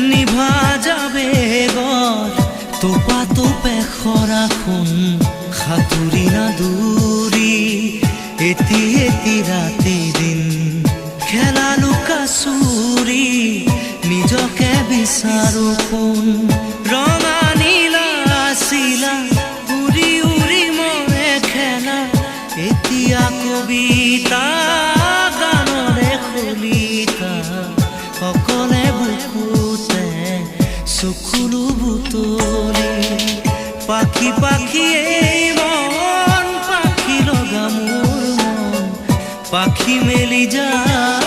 নিভা যাবে গৰ তোপা তোপে খৰাখন সাঁতুৰি নাদুৰি এটি এটি ৰাতি দিন খেলা লুকা চুৰি নিজকে বিচাৰো কোন ৰঙা নীলা চিলা উৰি উৰি মৰে খেলা এতিয়া কবিতা গানৰে খলিতা অকলে বুকুতে চকুলো বুটলি পাখি পাখি এই মন পাখি লগা মোৰ মন পাখি মেলি যায়